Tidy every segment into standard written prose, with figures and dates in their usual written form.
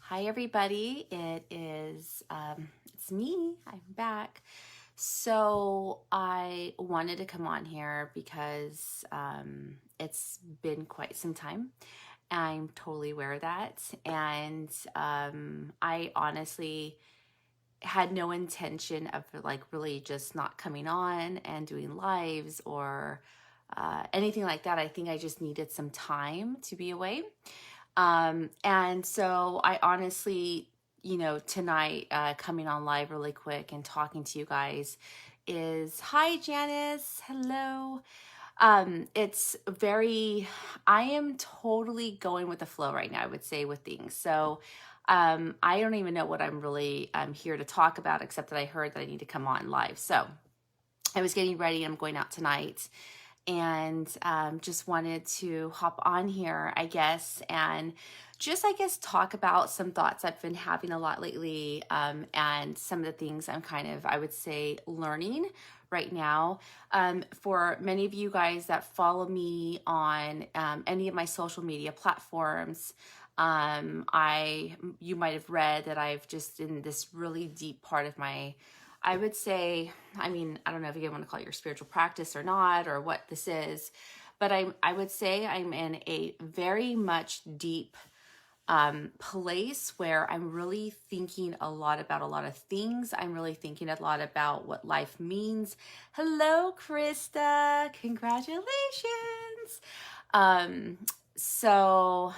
Hi everybody, it's me, I'm back. So I wanted to come on here because it's been quite some time. I'm totally aware of that. And I honestly had no intention of like really just not coming on and doing lives or anything like that. I think I just needed some time to be away. And so I honestly, tonight coming on live really quick and talking to you guys is hi, Janice. Hello. It's very, I am totally going with the flow right now, I would say, with things. So I don't even know what I'm really here to talk about, except that I heard that I need to come on live. So I was getting ready. I'm going out tonight and just wanted to hop on here, I guess, and just, I guess, talk about some thoughts I've been having a lot lately and some of the things I'm kind of, I would say, learning right now. For many of you guys that follow me on any of my social media platforms, you might have read that I've just in this really deep part of my, I would say, I mean, I don't know if you want to call it your spiritual practice or not, or what this is, but I would say I'm in a very much deep place where I'm really thinking a lot about a lot of things. I'm really thinking a lot about what life means. Hello, Krista. Congratulations. Um, so,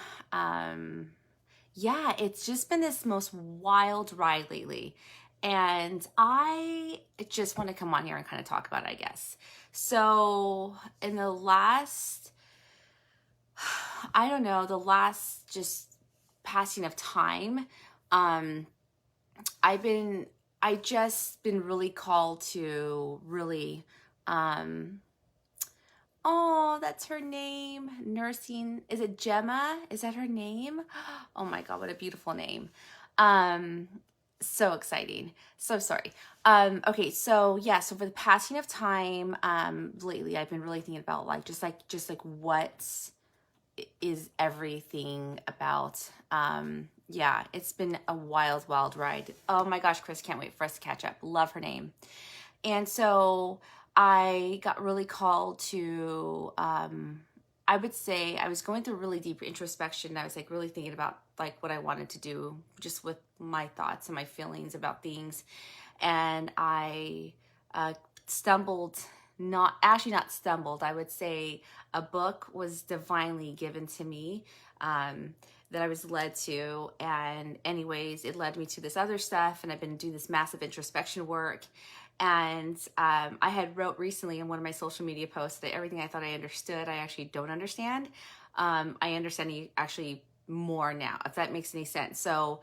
yeah, it's just been this most wild ride lately. And I just want to come on here and kind of talk about it, I guess. So, in the last, I don't know, the last just passing of time, um, I just been really called to really, um, oh, that's her name. Nursing. Is it Gemma? Is that her name? Oh my God, what a beautiful name. Um, so exciting. So sorry. Okay, so yeah, so for the passing of time, lately I've been really thinking about like just like what is everything about. Yeah, it's been a wild, wild ride. Oh my gosh, Chris, can't wait for us to catch up. Love her name. And so I got really called to, I would say I was going through really deep introspection. I was like really thinking about like what I wanted to do just with my thoughts and my feelings about things. And I stumbled, not stumbled, I would say a book was divinely given to me. That I was led to. And anyways, it led me to this other stuff. And I've been doing this massive introspection work. And I had wrote recently in one of my social media posts that everything I thought I understood, I actually don't understand. I understand actually more now, if that makes any sense. So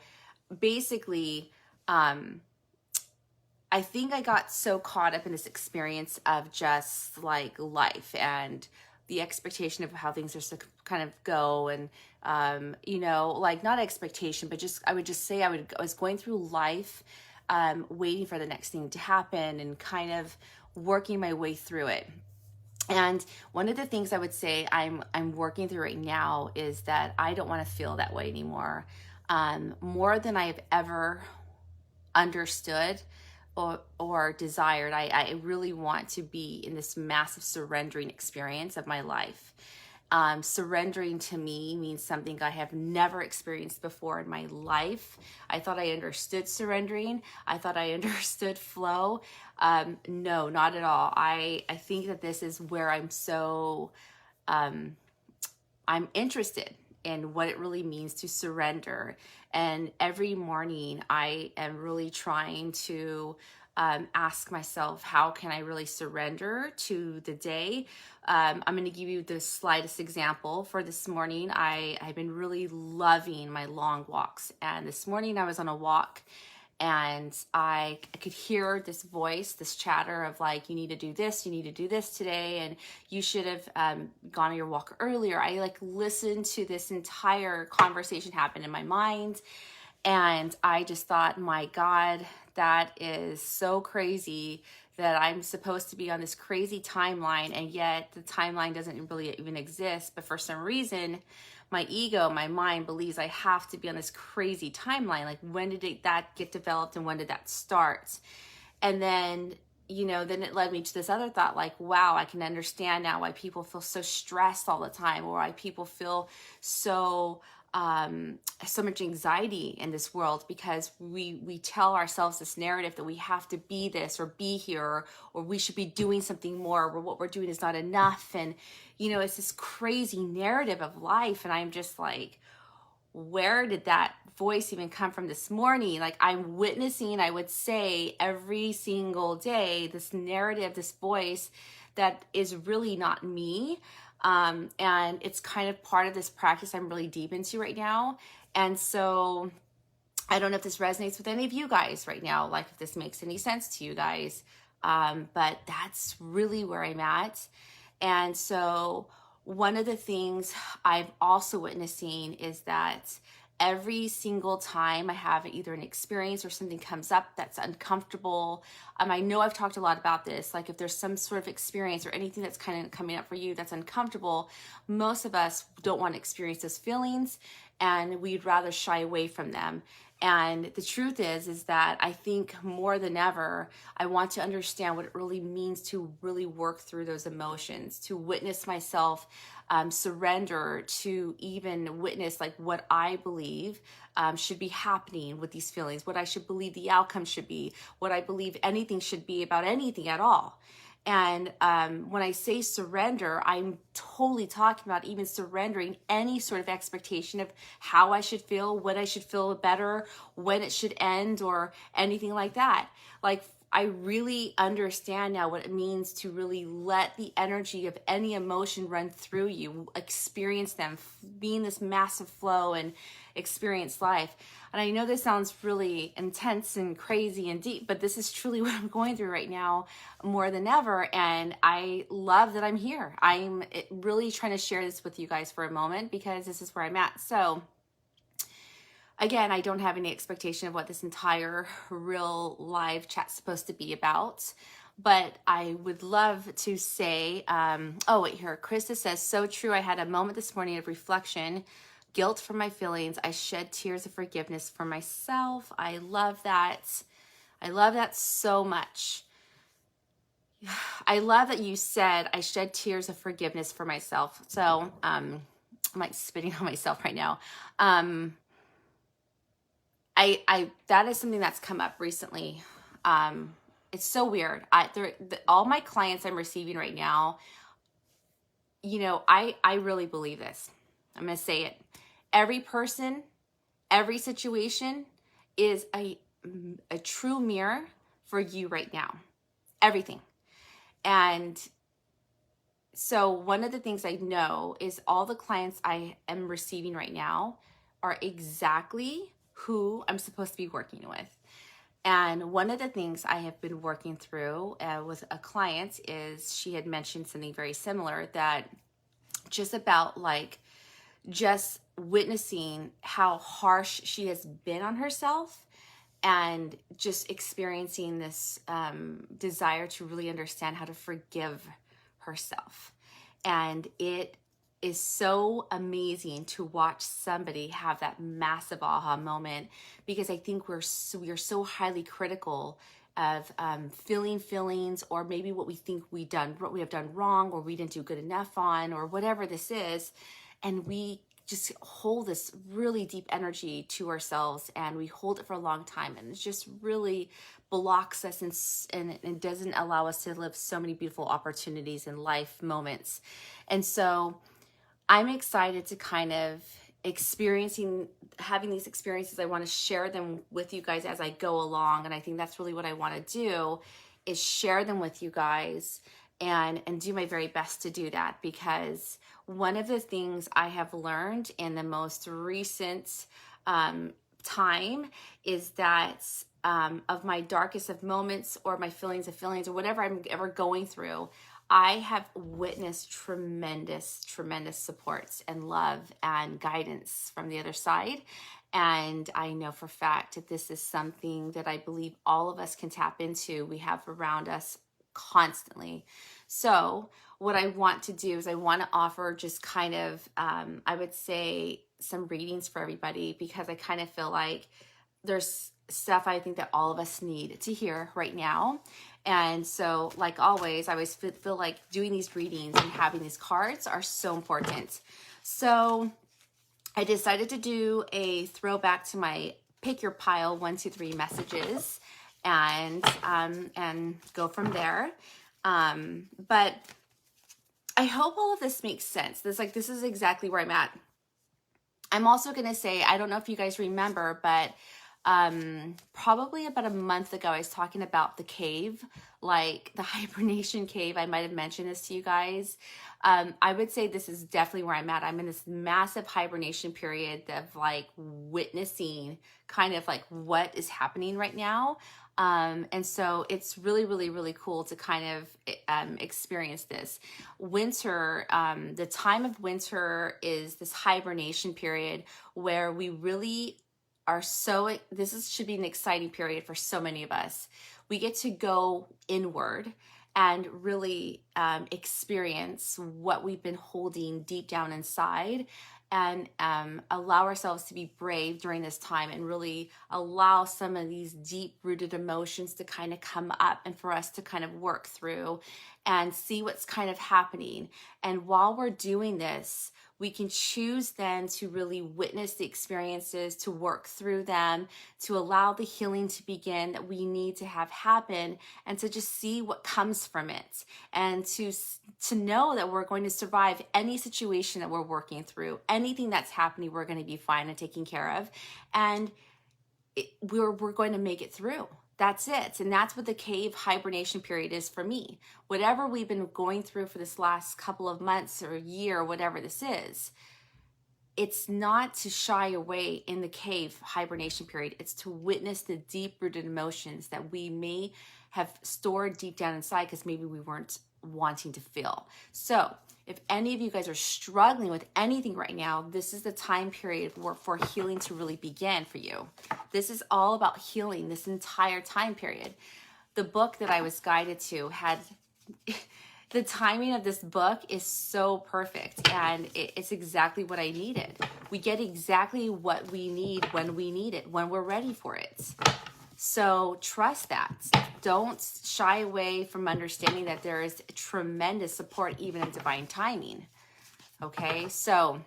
basically, I think I got so caught up in this experience of just like life and the expectation of how things are to kind of go. And, like not expectation, but just, I would just say I was going through life, waiting for the next thing to happen and kind of working my way through it. And one of the things I would say I'm working through right now is that I don't want to feel that way anymore. More than I've ever understood or desired. I really want to be in this massive surrendering experience of my life. Surrendering to me means something I have never experienced before in my life. I thought I understood surrendering. I thought I understood flow. No, not at all. I think that this is where I'm interested in what it really means to surrender. And every morning I am really trying to ask myself, how can I really surrender to the day? I'm going to give you the slightest example. For this morning, I've been really loving my long walks. And this morning I was on a walk and I could hear this voice, this chatter of like, you need to do this, you need to do this today, and you should have gone on your walk earlier. I like listened to this entire conversation happen in my mind, and I just thought, my God, that is so crazy that I'm supposed to be on this crazy timeline, and yet the timeline doesn't really even exist. But for some reason, my ego, my mind believes I have to be on this crazy timeline. Like, when did that get developed and when did that start? And then, then it led me to this other thought, like, wow, I can understand now why people feel so stressed all the time, or why people feel so much anxiety in this world, because we tell ourselves this narrative that we have to be this or be here, or we should be doing something more, or what we're doing is not enough. And, it's this crazy narrative of life. And I'm just like, where did that voice even come from this morning? Like, I'm witnessing, I would say, every single day, this narrative, this voice that is really not me. And it's kind of part of this practice I'm really deep into right now. And so I don't know if this resonates with any of you guys right now, like if this makes any sense to you guys. But that's really where I'm at. And so one of the things I'm also witnessing is that every single time I have either an experience or something comes up that's uncomfortable, I know I've talked a lot about this, like if there's some sort of experience or anything that's kind of coming up for you that's uncomfortable, most of us don't want to experience those feelings, and we'd rather shy away from them. And the truth is that I think more than ever, I want to understand what it really means to really work through those emotions, to witness myself surrender, to even witness like what I believe should be happening with these feelings, what I should believe the outcome should be, what I believe anything should be about anything at all. And when I say surrender, I'm totally talking about even surrendering any sort of expectation of how I should feel, when I should feel better, when it should end, or anything like that. Like, I really understand now what it means to really let the energy of any emotion run through you, experience them, be in this massive flow and experience life. And I know this sounds really intense and crazy and deep, but this is truly what I'm going through right now more than ever. And I love that I'm here. I'm really trying to share this with you guys for a moment, because this is where I'm at. So again, I don't have any expectation of what this entire real live chat's supposed to be about, but I would love to say, oh, wait, here, Krista says, so true. I had a moment this morning of reflection, guilt for my feelings. I shed tears of forgiveness for myself. I love that. I love that so much. I love that you said I shed tears of forgiveness for myself. So I'm like spitting on myself right now. I that is something that's come up recently. It's so weird. All my clients I'm receiving right now, I really believe this. I'm going to say it. Every person, every situation is a true mirror for you right now. Everything. And so one of the things I know is all the clients I am receiving right now are exactly who I'm supposed to be working with. And one of the things I have been working through with a client is she had mentioned something very similar, that just about like just witnessing how harsh she has been on herself, and just experiencing this desire to really understand how to forgive herself. And it is so amazing to watch somebody have that massive aha moment, because I think we are so highly critical of feeling feelings, or maybe what we think we have done wrong, or we didn't do good enough on, or whatever this is. And we just hold this really deep energy to ourselves, and we hold it for a long time, and it just really blocks us and it doesn't allow us to live so many beautiful opportunities in life moments. And so I'm excited to kind of having these experiences. I want to share them with you guys as I go along. And I think that's really what I want to do, is share them with you guys and do my very best to do that. Because one of the things I have learned in the most recent time is that of my darkest of moments, or my feelings, or whatever I'm ever going through, I have witnessed tremendous, tremendous supports and love and guidance from the other side. And I know for a fact that this is something that I believe all of us can tap into. We have around us constantly. So what I want to do is I want to offer just kind of, I would say, some readings for everybody, because I kind of feel like there's stuff I think that all of us need to hear right now. And so, like always, I always feel like doing these readings and having these cards are so important. So I decided to do a throwback to my pick your pile 1, 2, 3 messages, and go from there. But I hope all of this makes sense. This is exactly where I'm at. I'm also going to say, I don't know if you guys remember, but probably about a month ago, I was talking about the cave, like the hibernation cave. I might have mentioned this to you guys. I would say this is definitely where I'm at. I'm in this massive hibernation period of like witnessing kind of like what is happening right now. And so it's really, really, really cool to kind of experience this. Winter, the time of winter is this hibernation period where we really are so, should be an exciting period for so many of us. We get to go inward and really experience what we've been holding deep down inside, and allow ourselves to be brave during this time, and really allow some of these deep rooted emotions to kind of come up and for us to kind of work through and see what's kind of happening. And while we're doing this, we can choose then to really witness the experiences, to work through them, to allow the healing to begin that we need to have happen, and to just see what comes from it, and to know that we're going to survive any situation that we're working through. Anything that's happening, we're going to be fine and taken care of, and we're going to make it through. That's it. And that's what the cave hibernation period is for me. Whatever we've been going through for this last couple of months or year, whatever this is, it's not to shy away in the cave hibernation period. It's to witness the deep-rooted emotions that we may have stored deep down inside because maybe we weren't wanting to feel. So if any of you guys are struggling with anything right now, this is the time period for healing to really begin for you. This is all about healing this entire time period. The book that I was guided to had the timing of this book is so perfect, and it's exactly what I needed. We get exactly what we need when we need it, when we're ready for it. So trust that. Don't shy away from understanding that there is tremendous support even in divine timing. Okay, so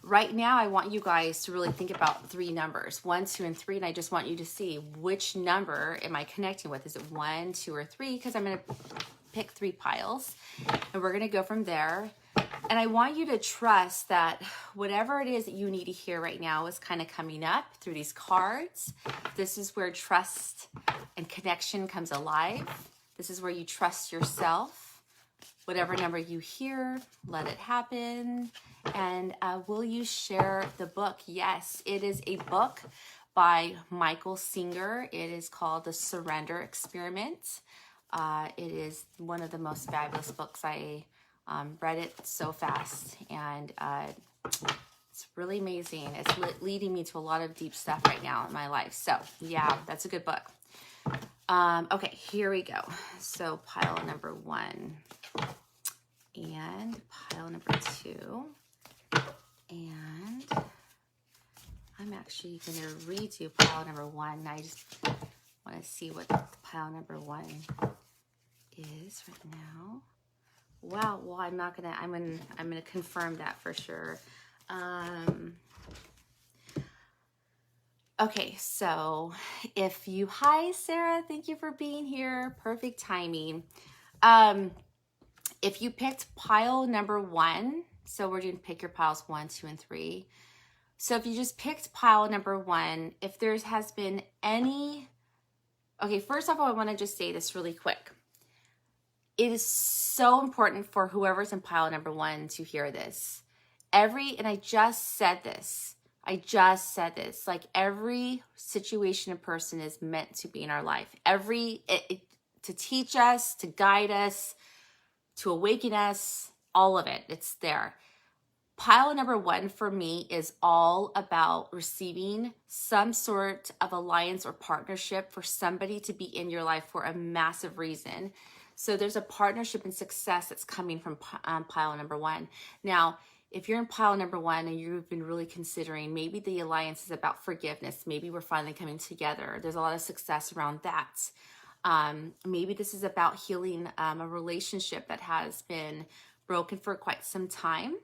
right now I want you guys to really think about 3 numbers, 1, 2, and 3, and I just want you to see which number am I connecting with. Is it 1, 2, or 3? Because I'm going to pick 3 piles, and we're going to go from there. And I want you to trust that whatever it is that you need to hear right now is kind of coming up through these cards. This is where trust and connection comes alive. This is where you trust yourself. Whatever number you hear, let it happen. And will you share the book? Yes, it is a book by Michael Singer. It is called The Surrender Experiment. It is one of the most fabulous books. I read it so fast, and it's really amazing. It's leading me to a lot of deep stuff right now in my life. So yeah, that's a good book. Okay, here we go. So pile number 1 and pile number 2, and I'm actually going to redo pile number 1. I just want to see what pile number 1 is right now. Wow. Well, I'm gonna confirm that for sure. Okay. So hi, Sarah, thank you for being here. Perfect timing. If you picked pile number 1, so we're doing pick your piles 1, 2, and 3. So if you just picked pile number 1, if there has been any, okay, first off, I want to just say this really quick. It is so important for whoever's in pile number 1 to hear this. And I just said this, like every situation and person is meant to be in our life. To teach us, to guide us, to awaken us, all of it, it's there. Pile number 1 for me is all about receiving some sort of alliance or partnership for somebody to be in your life for a massive reason. So there's a partnership and success that's coming from pile number one. Now, if you're in pile number one and you've been really considering, maybe the alliance is about forgiveness. Maybe we're finally coming together. There's a lot of success around that. Maybe this is about healing a relationship that has been broken for quite some time.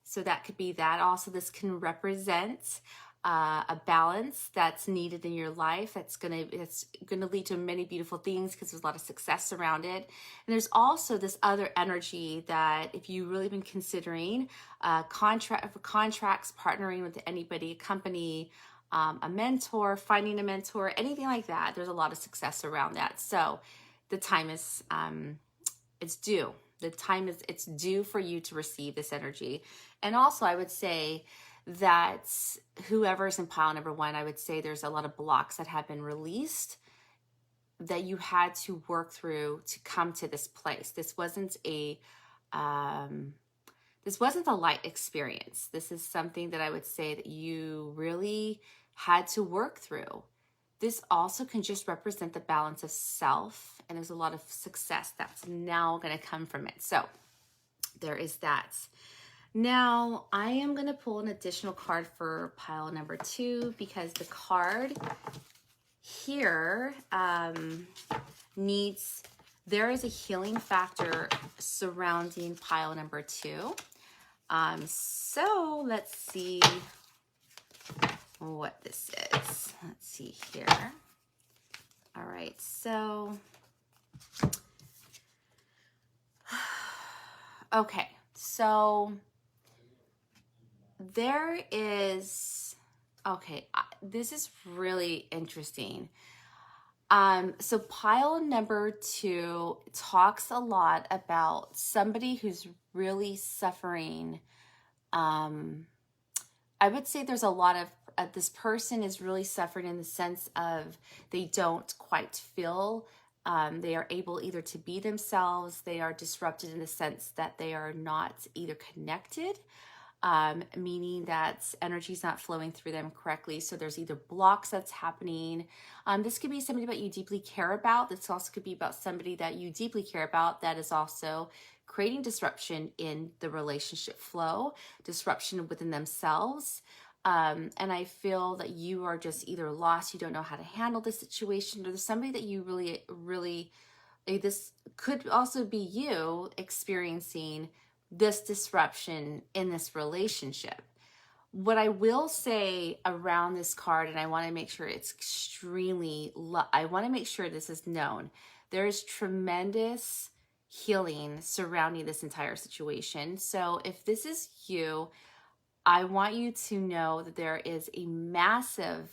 So that could be that. Also, this can represent a balance that's needed in your life. It's gonna lead to many beautiful things because there's a lot of success around it. And there's also this other energy that if you've really been considering contracts, partnering with anybody, a company, a mentor, finding a mentor, anything like that, there's a lot of success around that. So the time is it's due. It's due for you to receive this energy. And also I would say that whoever's in pile number one, I would say there's a lot of blocks that have been released that you had to work through to come to this place. This wasn't a light experience. This is something that I would say that you really had to work through. This also can just represent the balance of self, and there's a lot of success that's now going to come from it. So there is that. Now, I am going to pull an additional card for pile number two because the card here there is a healing factor surrounding pile number two. So let's see what this is. Let's see here. All right, so, okay, so there is, okay, this is really interesting. So pile number two talks a lot about somebody who's really suffering. I would say there's a lot of, this person is really suffering in the sense of they don't quite feel they are able either to be themselves. They are disrupted in the sense that they are not either connected, meaning that energy is not flowing through them correctly. So there's either blocks that's happening. This could be somebody that you deeply care about. This also could be about somebody that you deeply care about that is also creating disruption in the relationship flow, disruption within themselves. And I feel that you are just either lost, you don't know how to handle the situation, or there's somebody that you really, this could also be you experiencing this disruption in this relationship. What I will say around this card, and I want to make sure it's I want to make sure this is known. There is tremendous healing surrounding this entire situation. So if this is you, I want you to know that there is a massive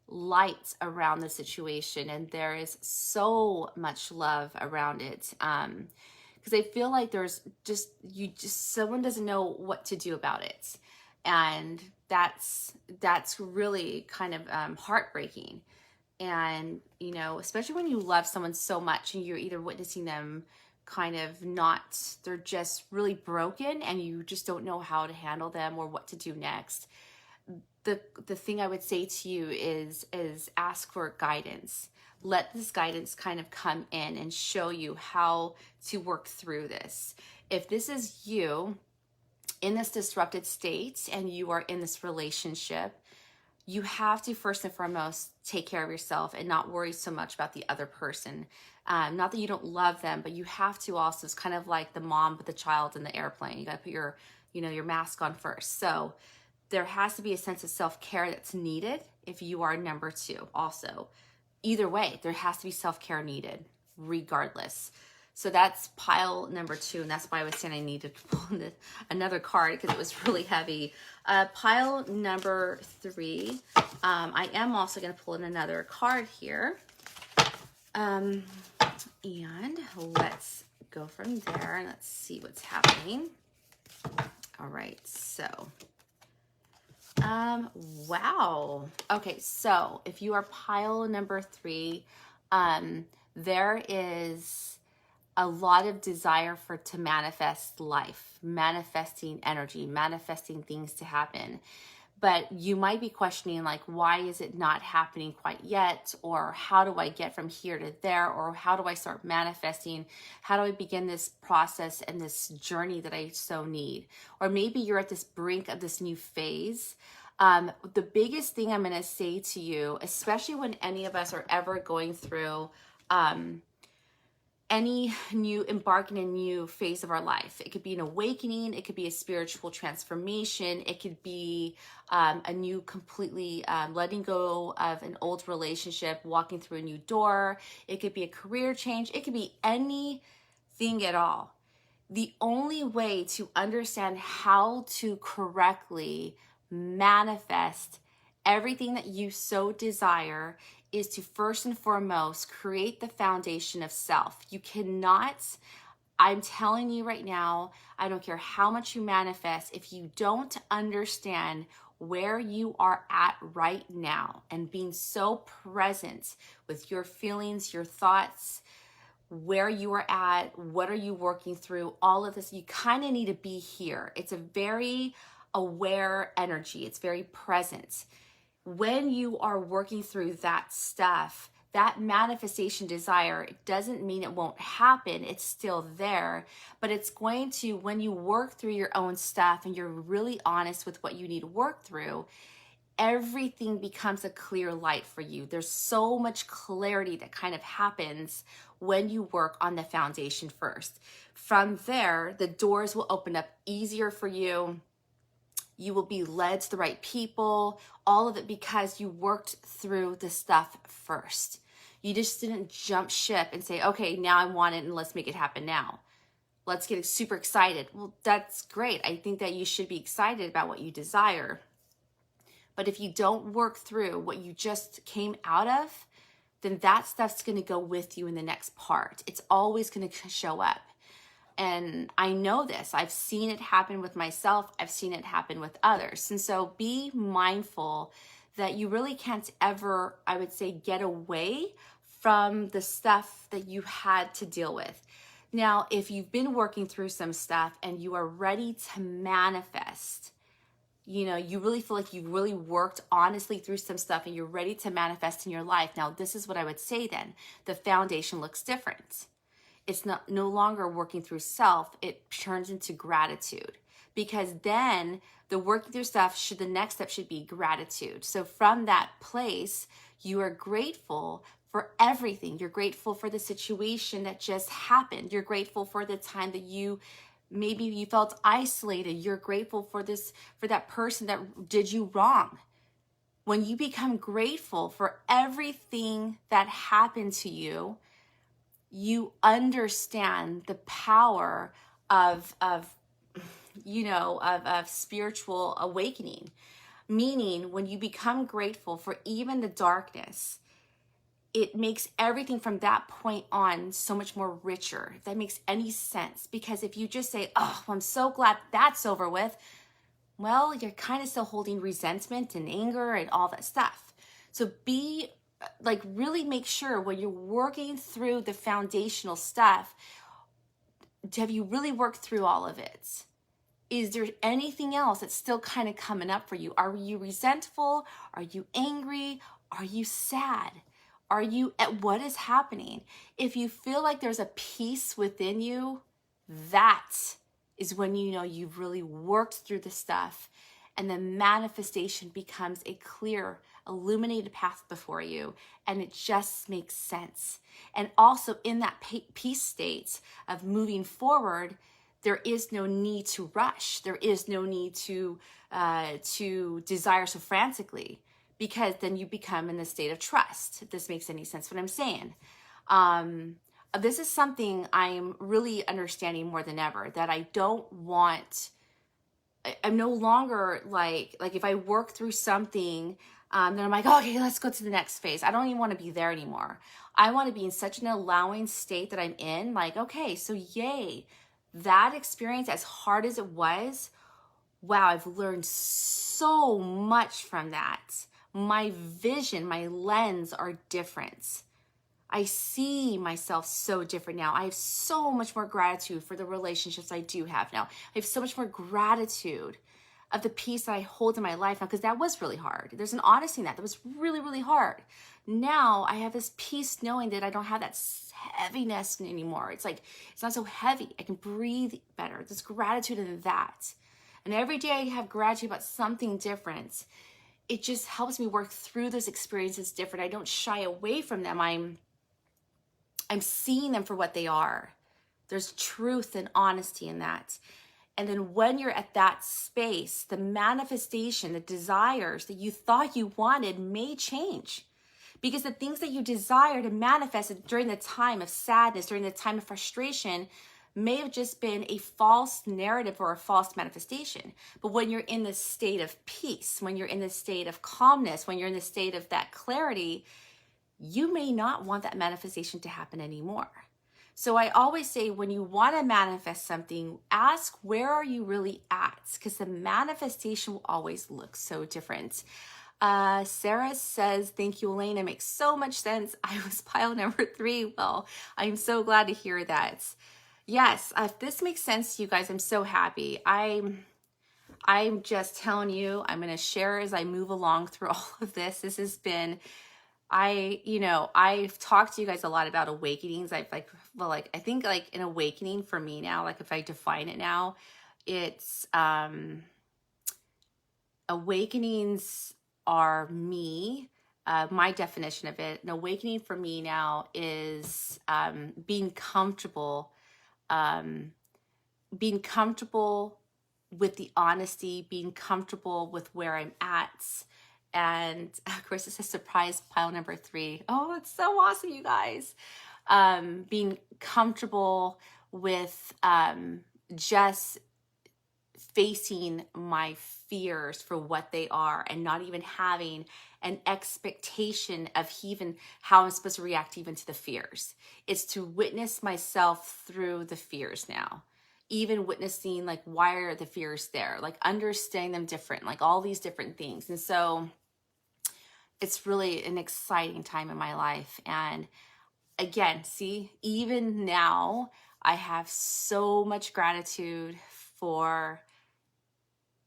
light around the situation, and there is so much love around it. Because I feel like there's someone doesn't know what to do about it, and that's really kind of heartbreaking. And you know, especially when you love someone so much and you're either witnessing them kind of they're just really broken and you just don't know how to handle them or what to do next. The thing I would say to you is ask for guidance. Let this guidance kind of come in and show you how to work through this. If this is you in this disrupted state and you are in this relationship, you have to first and foremost take care of yourself and not worry so much about the other person. Not that you don't love them, but you have to also, it's kind of like the mom with the child in the airplane. You got to put your mask on first. So there has to be a sense of self-care that's needed if you are number two also. Either way, there has to be self-care needed regardless. So that's pile number two, and that's why I was saying I needed to pull another card because it was really heavy. Pile number three, I am also going to pull in another card here. And let's go from there and let's see what's happening. All right, so, wow. Okay, so if you are pile number three, there is a lot of desire to manifest life, manifesting energy, manifesting things to happen. But you might be questioning, like, why is it not happening quite yet? Or how do I get from here to there? Or how do I start manifesting? How do I begin this process and this journey that I so need? Or maybe you're at this brink of this new phase. The biggest thing I'm going to say to you, especially when any of us are ever going through embarking a new phase of our life. It could be an awakening. It could be a spiritual transformation. It could be a new completely letting go of an old relationship, walking through a new door. It could be a career change. It could be anything at all. The only way to understand how to correctly manifest everything that you so desire is to first and foremost create the foundation of self. You cannot, I'm telling you right now, I don't care how much you manifest, if you don't understand where you are at right now and being so present with your feelings, your thoughts, where you are at, what are you working through, all of this, you kind of need to be here. It's a very aware energy. It's very present. When you are working through that stuff, that manifestation desire, it doesn't mean it won't happen. It's still there, but it's going to, when you work through your own stuff and you're really honest with what you need to work through, everything becomes a clear light for you. There's so much clarity that kind of happens when you work on the foundation first. From there, the doors will open up easier for you. You will be led to the right people, all of it because you worked through the stuff first. You just didn't jump ship and say, okay, now I want it and let's make it happen now. Let's get super excited. Well, that's great. I think that you should be excited about what you desire. But if you don't work through what you just came out of, then that stuff's going to go with you in the next part. It's always going to show up. And I know this. I've seen it happen with myself. I've seen it happen with others. And so be mindful that you really can't ever, I would say, get away from the stuff that you had to deal with. Now, if you've been working through some stuff and you are ready to manifest, you really feel like you've really worked honestly through some stuff and you're ready to manifest in your life. Now, this is what I would say then. The foundation looks different. It's no longer working through self, it turns into gratitude. Because then the working through stuff the next step should be gratitude. So from that place, you are grateful for everything. You're grateful for the situation that just happened. You're grateful for the time that maybe you felt isolated. You're grateful for that person that did you wrong. When you become grateful for everything that happened to you, you understand the power of spiritual awakening. Meaning, when you become grateful for even the darkness, it makes everything from that point on so much more richer, if that makes any sense. Because if you just say, oh, I'm so glad that's over with, well, you're kind of still holding resentment and anger and all that stuff. So really make sure when you're working through the foundational stuff, have you really worked through all of it? Is there anything else that's still kind of coming up for you? Are you resentful? Are you angry? Are you sad? Are you at what is happening? If you feel like there's a peace within you, that is when you know you've really worked through the stuff and the manifestation becomes a clear, illuminated path before you, and it just makes sense. And also in that peace state of moving forward, there is no need to rush. There is no need to desire so frantically, because then you become in the state of trust, if this makes any sense what I'm saying. This is something I'm really understanding more than ever, that I don't want, I'm no longer like if I work through something, then I'm like, okay, let's go to the next phase. I don't even want to be there anymore. I want to be in such an allowing state that I'm in, like, okay, so yay, that experience, as hard as it was, wow, I've learned so much from that. My vision, my lens are different. I see myself so different now. I have so much more gratitude for the relationships I do have now. I have so much more gratitude of the peace that I hold in my life now, because that was really hard. There's an honesty in that was really, really hard. Now I have this peace knowing that I don't have that heaviness anymore. It's like, it's not so heavy. I can breathe better. There's gratitude in that. And every day I have gratitude about something different. It just helps me work through those experiences different. I don't shy away from them. I'm seeing them for what they are. There's truth and honesty in that. And then when you're at that space, the manifestation, the desires that you thought you wanted may change. Because the things that you desire to manifest during the time of sadness, during the time of frustration, may have just been a false narrative or a false manifestation. But when you're in this state of peace, when you're in this state of calmness, when you're in the state of that clarity, you may not want that manifestation to happen anymore. So I always say, when you want to manifest something, ask, where are you really at? Because the manifestation will always look so different. Sarah says, thank you, Elaina. Makes so much sense. I was pile number 3. Well, I'm so glad to hear that. Yes, if this makes sense to you guys, I'm so happy. I'm just telling you, I'm going to share as I move along through all of this. This has been, I've talked to you guys a lot about awakenings. I think like an awakening for me now, like if I define it now, it's, awakenings are me. My definition of it, an awakening for me now is, being comfortable with the honesty, being comfortable with where I'm at. And of course, it says surprise pile number 3. Oh, it's so awesome, you guys. Being comfortable with just facing my fears for what they are and not even having an expectation of even how I'm supposed to react even to the fears. It's to witness myself through the fears now. Even witnessing, like, why are the fears there? Like, understanding them different, like all these different things. And so it's really an exciting time in my life. And again, see, even now, I have so much gratitude for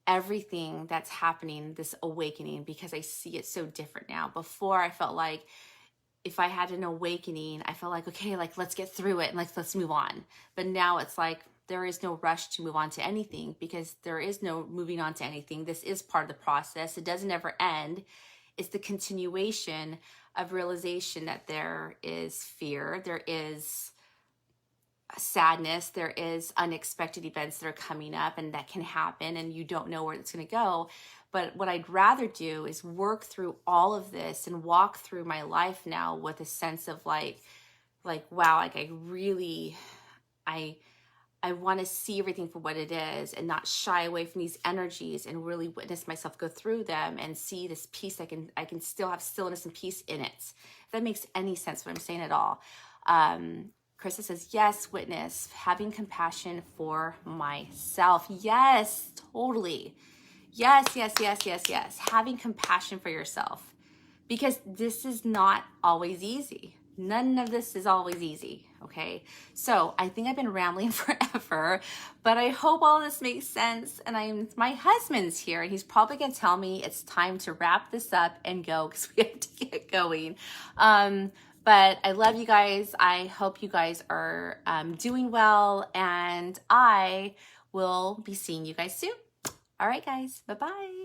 everything that's happening, this awakening, because I see it so different now. Before, I felt like if I had an awakening, I felt like, okay, like, let's get through it and like, let's move on. But now it's like, there is no rush to move on to anything, because there is no moving on to anything. This is part of the process. It doesn't ever end. It's the continuation of realization that there is fear, there is sadness, there is unexpected events that are coming up and that can happen, and you don't know where it's going to go. But what I'd rather do is work through all of this and walk through my life now with a sense of like, wow, like I want to see everything for what it is and not shy away from these energies and really witness myself go through them and see this peace. I can still have stillness and peace in it. If that makes any sense what I'm saying at all. Krista says, yes, witness, having compassion for myself. Yes, totally. Yes. Having compassion for yourself, because this is not always easy. None of this is always easy, okay? So I think I've been rambling forever, but I hope all this makes sense. And my husband's here, and he's probably gonna tell me it's time to wrap this up and go, because we have to get going. But I love you guys. I hope you guys are doing well, and I will be seeing you guys soon. All right, guys, bye-bye.